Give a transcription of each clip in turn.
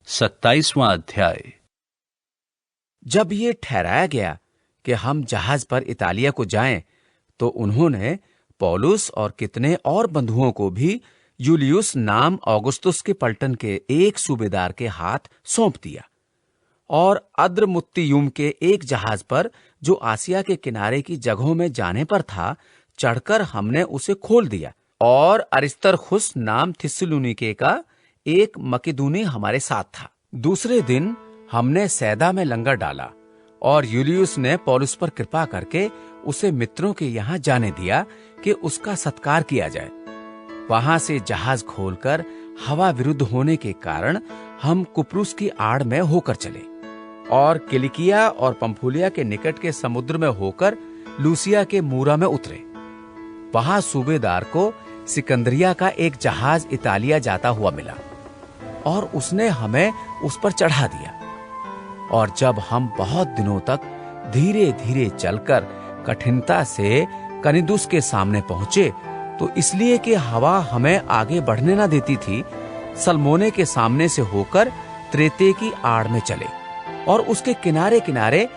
27वां अध्याय। जब ये ठहराया गया कि हम जहाज पर इतालिया को जाएं, तो उन्होंने पौलुस और कितने और बंधुओं को भी यूलियुस नाम औगुस्तुस के पलटन के एक सूबेदार के हाथ सौंप दिया और अद्रमुत्तियुम के एक जहाज पर जो आसिया के किनारे की जगहों में जाने पर था, चढ़कर हमने उसे खोल दिया। और अरिस्तर्खुस नाम थिस्सलुनीके का एक मकिदुनी हमारे साथ था। दूसरे दिन हमने सैदा में लंगर डाला और यूलियुस ने पौलुस पर कृपा करके उसे मित्रों के यहाँ जाने दिया कि उसका सत्कार किया जाए। वहां से जहाज खोलकर हवा विरुद्ध होने के कारण हम कुप्रुस की आड़ में होकर चले और किलिकिया और पंफूलिया के निकट के समुद्र में होकर लूसिया के मूरा में उतरे। वहां सूबेदार को सिकंदरिया का एक जहाज इतालिया जाता हुआ मिला और उसने हमें उस पर चढ़ा दिया। और जब हम बहुत दिनों तक धीरे धीरे चलकर कठिनता से कनिदुस के सामने पहुंचे, तो इसलिए कि हवा हमें आगे बढ़ने न देती थी, सलमोने के सामने से होकर त्रेते की आड़ में चले और उसके किनारे किनारे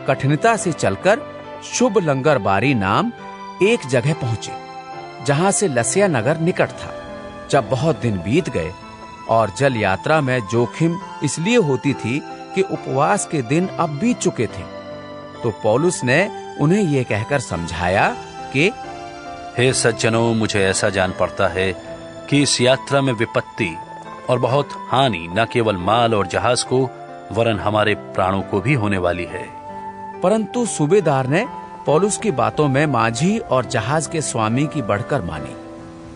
कठिनता से चलकर शुभ लंगरबारी नाम एक जगह पहुंचे, जहां से लसिया नगर निकट था। जब बहुत दिन बीत गए और जल यात्रा में जोखिम इसलिए होती थी कि उपवास के दिन अब बीत चुके थे, तो पौलुस ने उन्हें यह कहकर समझाया कि हे सज्जनों, मुझे ऐसा जान पड़ता है कि इस यात्रा में विपत्ति और बहुत हानि न केवल माल और जहाज को वरन हमारे प्राणों को भी होने वाली है। परंतु सूबेदार ने पौलुस की बातों में माझी और जहाज के स्वामी की बढ़कर मानी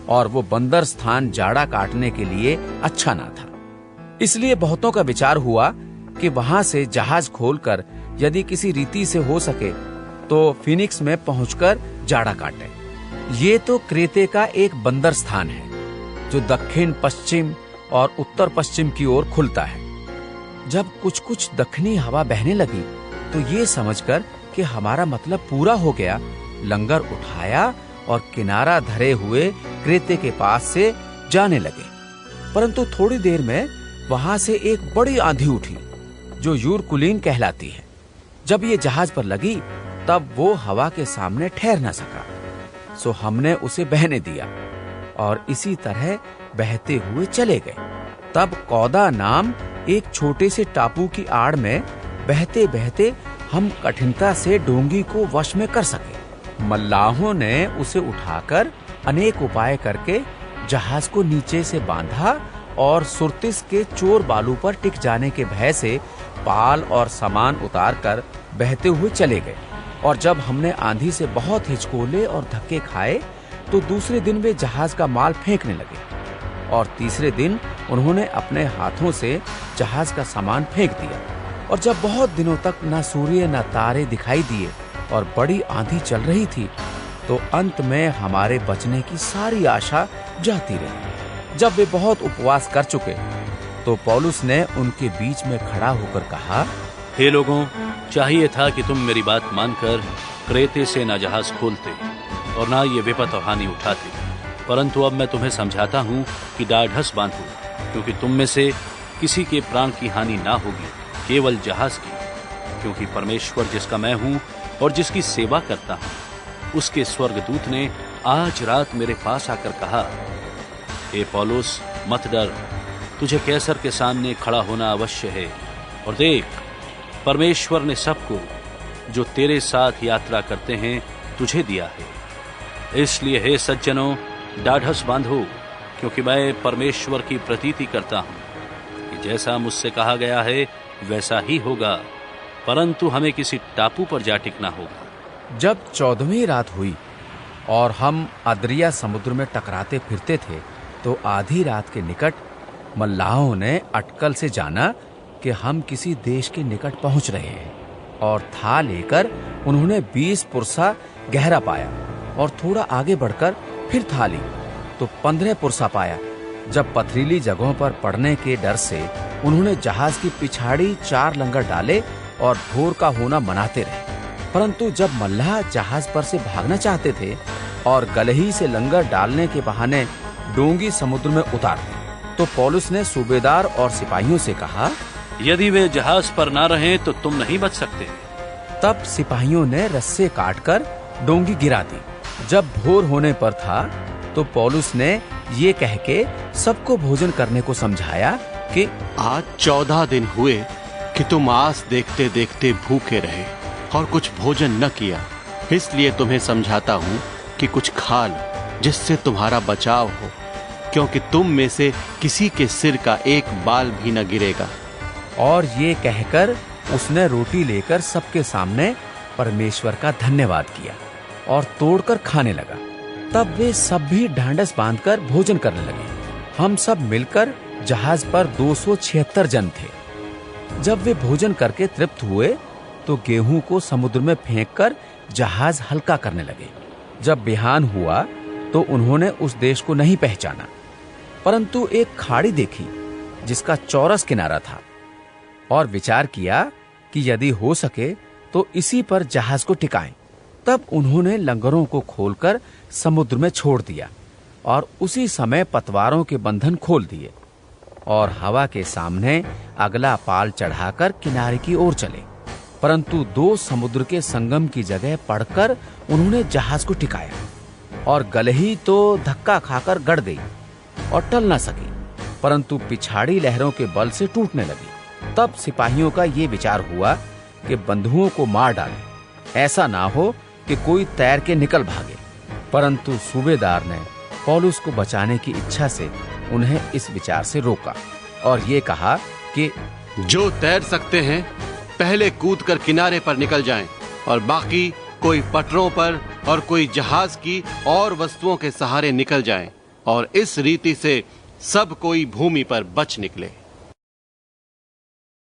और वो बंदर स्थान जाड़ा काटने के लिए अच्छा ना था। इसलिए बहुतों का विचार हुआ कि वहां से जहाज खोलकर यदि किसी रीति से हो सके तो फिनिक्स में पहुंचकर जाड़ा काटे। ये तो क्रेते का एक बंदर स्थान है जो दक्षिण पश्चिम और उत्तर पश्चिम की ओर खुलता है। जब कुछ कुछ दक्षिणी हवा बहने लगी तो ये समझकर कि हमारा मतलब पूरा हो गया, लंगर उठाया और किनारा धरे हुए क्रेते के पास से जाने लगे। परंतु थोड़ी देर में वहां से एक बड़ी आंधी उठी जो यूरकुलीन कहलाती है। जब ये जहाज पर लगी तब वो हवा के सामने ठहर न सका, सो हमने उसे बहने दिया और इसी तरह बहते हुए चले गए। तब कौदा नाम एक छोटे से टापू की आड़ में बहते बहते हम कठिनता से डोंगी को वश में कर सके। मल्लाहों ने उसे उठाकर अनेक उपाय करके जहाज को नीचे से बांधा और सुरतिस के चोर बालू पर टिक जाने के भय से पाल और सामान उतारकर बहते हुए चले गए। और जब हमने आंधी से बहुत हिचकोले और धक्के खाए तो दूसरे दिन वे जहाज का माल फेंकने लगे और तीसरे दिन उन्होंने अपने हाथों से जहाज का सामान फेंक दिया। और जब बहुत दिनों तक न सूर्य न तारे दिखाई दिए और बड़ी आंधी चल रही थी, तो अंत में हमारे बचने की सारी आशा जाती रही। जब वे बहुत उपवास कर चुके तो पौलुस ने उनके बीच में खड़ा होकर कहा, हे लोगों, चाहिए था कि तुम मेरी बात मानकर क्रेते से न जहाज खोलते और ना ये विपत और हानि उठाते, परंतु अब मैं तुम्हें समझाता हूँ कि डाढ़स बांधो, क्योंकि तुम में से किसी के प्राण की हानि ना होगी, केवल जहाज की। क्योंकि परमेश्वर जिसका मैं हूँ और जिसकी सेवा करता हूँ, उसके स्वर्गदूत ने आज रात मेरे पास आकर कहा, हे पौलुस, मत डर, तुझे कैसर के सामने खड़ा होना अवश्य है। और देख, परमेश्वर ने सबको जो तेरे साथ यात्रा करते हैं तुझे दिया है। इसलिए हे सज्जनों, डाढ़स बांधो, क्योंकि मैं परमेश्वर की प्रतीति करता हूँ कि जैसा मुझसे कहा गया है वैसा ही होगा, परंतु हमें किसी टापू पर जा टिकना होगा। जब 14वीं रात हुई और हम अद्रिया समुद्र में टकराते फिरते थे, तो आधी रात के निकट मल्लाहों ने अटकल से जाना कि हम किसी देश के निकट पहुंच रहे हैं, और था लेकर उन्होंने 20 पुरसा गहरा पाया और थोड़ा आगे बढ़कर फिर था ली तो 15 पुरसा पाया। जब पथरीली जगहों पर पड़ने के डर से उन्होंने जहाज की पिछाड़ी 4 लंगर डाले और भोर का होना मनाते रहे। परंतु जब मल्लाह जहाज पर से भागना चाहते थे और गलही से लंगर डालने के बहाने डोंगी समुद्र में उतार दी, तो पौलुस ने सूबेदार और सिपाहियों से कहा, यदि वे जहाज पर ना रहें तो तुम नहीं बच सकते। तब सिपाहियों ने रस्से काटकर डोंगी गिरा दी। जब भोर होने पर था तो पौलुस ने ये कह के सबको भोजन करने को समझाया कि आज 14 दिन हुए कि तुम आस देखते देखते भूखे रहे और कुछ भोजन न किया। इसलिए तुम्हें समझाता हूँ कि कुछ खा लो जिससे तुम्हारा बचाव हो, क्योंकि तुम में से किसी के सिर का एक बाल भी न गिरेगा। और ये कहकर उसने रोटी लेकर सबके सामने परमेश्वर का धन्यवाद किया और तोड़कर खाने लगा। तब वे सब भी ढांढस बांधकर भोजन करने लगे। हम सब मिलकर जहाज पर 276 जन थे। जब वे भोजन करके तृप्त हुए तो गेहूं को समुद्र में फेंककर जहाज हल्का करने लगे। जब बिहान हुआ तो उन्होंने उस देश को नहीं पहचाना, परंतु एक खाड़ी देखी जिसका चौरस किनारा था, और विचार किया कि यदि हो सके तो इसी पर जहाज को टिकाएं। तब उन्होंने लंगरों को खोलकर समुद्र में छोड़ दिया और उसी समय पतवारों के बंधन खोल दिए और हवा के सामने अगला पाल चढ़ाकर किनारे की ओर चले। परंतु 2 समुद्र के संगम की जगह पड़कर उन्होंने जहाज को टिकाया और गलही तो धक्का खाकर गड़ गई और टल न सकी, परंतु पिछाड़ी लहरों के बल से टूटने लगी। तब सिपाहियों का ये विचार हुआ कि बंधुओं को मार डालें, ऐसा ना हो कि कोई तैर के निकल भागे। परंतु सूबेदार ने पौलुस को बचाने की इच्छा से उन्हें इस विचार से रोका और ये कहा कि जो तैर सकते हैं पहले कूदकर किनारे पर निकल जाएं और बाकी कोई पटरों पर और कोई जहाज की और वस्तुओं के सहारे निकल जाएं और इस रीति से सब कोई भूमि पर बच निकले।